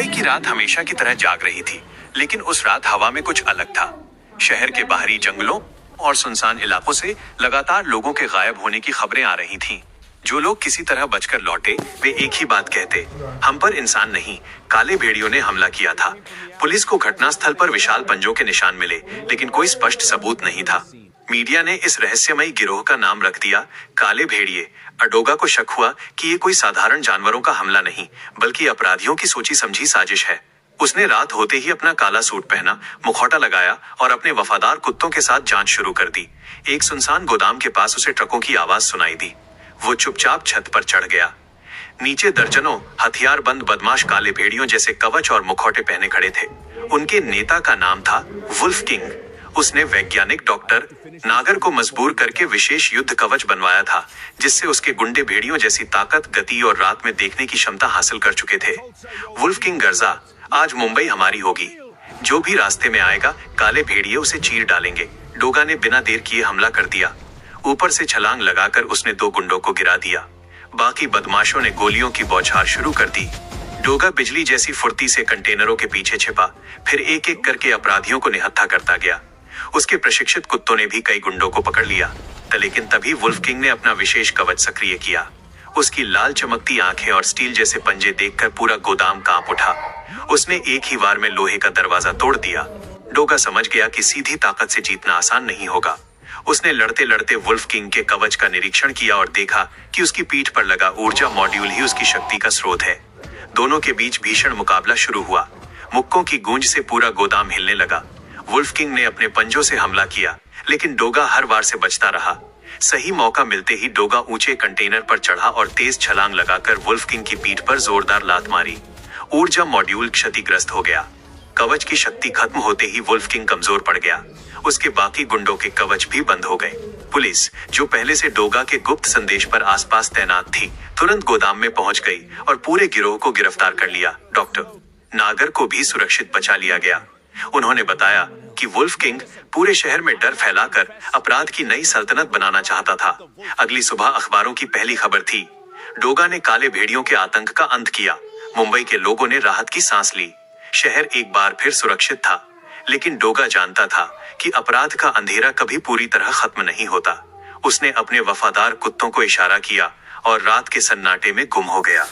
मुंबई की रात हमेशा की तरह जाग रही थी, लेकिन उस रात हवा में कुछ अलग था। शहर के बाहरी जंगलों और सुनसान इलाकों से लगातार लोगों के गायब होने की खबरें आ रही थीं। जो लोग किसी तरह बचकर लौटे, वे एक ही बात कहते, हम पर इंसान नहीं, काले भेड़ियों ने हमला किया था। पुलिस को घटनास्थल पर विशाल पंजों के निशान मिले, लेकिन कोई स्पष्ट सबूत नहीं था। मीडिया ने इस रहस्यमयी गिरोह का नाम रख दिया काले भेड़िए। अडोगा को शक हुआ कि ये कोई साधारण जानवरों का हमला नहीं, बल्कि अपराधियों की सोची समझी साजिश है। उसने रात होते ही अपना काला सूट पहना, मुखौटा लगाया और अपने वफादार कुत्तों के साथ जांच शुरू कर दी। एक सुनसान गोदाम के पास उसे ट्रकों की आवाज सुनाई दी। वो चुपचाप छत पर चढ़ गया। नीचे दर्जनों हथियारबंद बदमाश काले भेड़ियों जैसे कवच और मुखौटे पहने खड़े थे। उनके नेता का नाम था वुल्फ किंग। उसने वैज्ञानिक डॉक्टर नागर को मजबूर करके विशेष युद्ध कवच बनवाया था, जिससे उसके गुंडे भेड़ियों जैसी ताकत, गति और रात में देखने की क्षमता हासिल कर चुके थे। वुल्फ किंग गर्जा, आज मुंबई हमारी होगी। जो भी रास्ते में आएगा, काले भेड़िए उसे चीर डालेंगे। डोगा ने बिना देर किए हमला कर दिया। ऊपर से छलांग लगाकर उसने 2 गुंडों को गिरा दिया। बाकी बदमाशों ने गोलियों की बौछार शुरू कर दी। डोगा बिजली जैसी फुर्ती से कंटेनरों के पीछे छिपा, फिर एक एक करके अपराधियों को निहत्था करता गया। उसके प्रशिक्षित कुत्तों ने भी कई गुंडों को पकड़ लिया, लेकिन तभी वुल्फ किंग ने अपना विशेष कवच सक्रिय किया। उसकी लाल चमकती आंखें और स्टील जैसे पंजे देखकर पूरा गोदाम कांप उठा। उसने एक ही वार में लोहे का दरवाजा तोड़ दिया। डोगा समझ गया कि सीधी ताकत से जीतना आसान नहीं होगा। उसने लड़ते लड़ते वुल्फ किंग के कवच का निरीक्षण किया और देखा कि उसकी पीठ पर लगा ऊर्जा मॉड्यूल ही उसकी शक्ति का स्रोत है। दोनों के बीच भीषण मुकाबला शुरू हुआ। मुक्कों की गूंज से पूरा गोदाम हिलने लगा। वुल्फ किंग ने अपने पंजों से हमला किया, लेकिन डोगा हर वार से बचता रहा। सही मौका मिलते ही डोगा ऊंचे कंटेनर पर चढ़ा और तेज छलांग लगाकर वुल्फ किंग की पीठ पर जोरदार लात मारी। ऊर्जा मॉड्यूल क्षतिग्रस्त हो गया। कवच की शक्ति खत्म होते ही वुल्फ किंग कमजोर पड़ गया। उसके बाकी गुंडों के कवच भी बंद हो गए। पुलिस, जो पहले से डोगा के गुप्त संदेश पर आसपास तैनात थी, तुरंत गोदाम में पहुंच गई और पूरे गिरोह को गिरफ्तार कर लिया। डॉक्टर नागर को भी सुरक्षित बचा लिया गया। उन्होंने बताया कि वुल्फ किंग पूरे शहर में डर फैलाकर अपराध की नई सल्तनत बनाना चाहता था। अगली सुबह अखबारों की पहली खबर थी, डोगा ने काले भेड़ियों के आतंक का अंत किया। मुंबई के लोगों ने राहत की सांस ली। शहर एक बार फिर सुरक्षित था, लेकिन डोगा जानता था कि अपराध का अंधेरा कभी पूरी तरह खत्म नहीं होता। उसने अपने वफादार कुत्तों को इशारा किया और रात के सन्नाटे में गुम हो गया।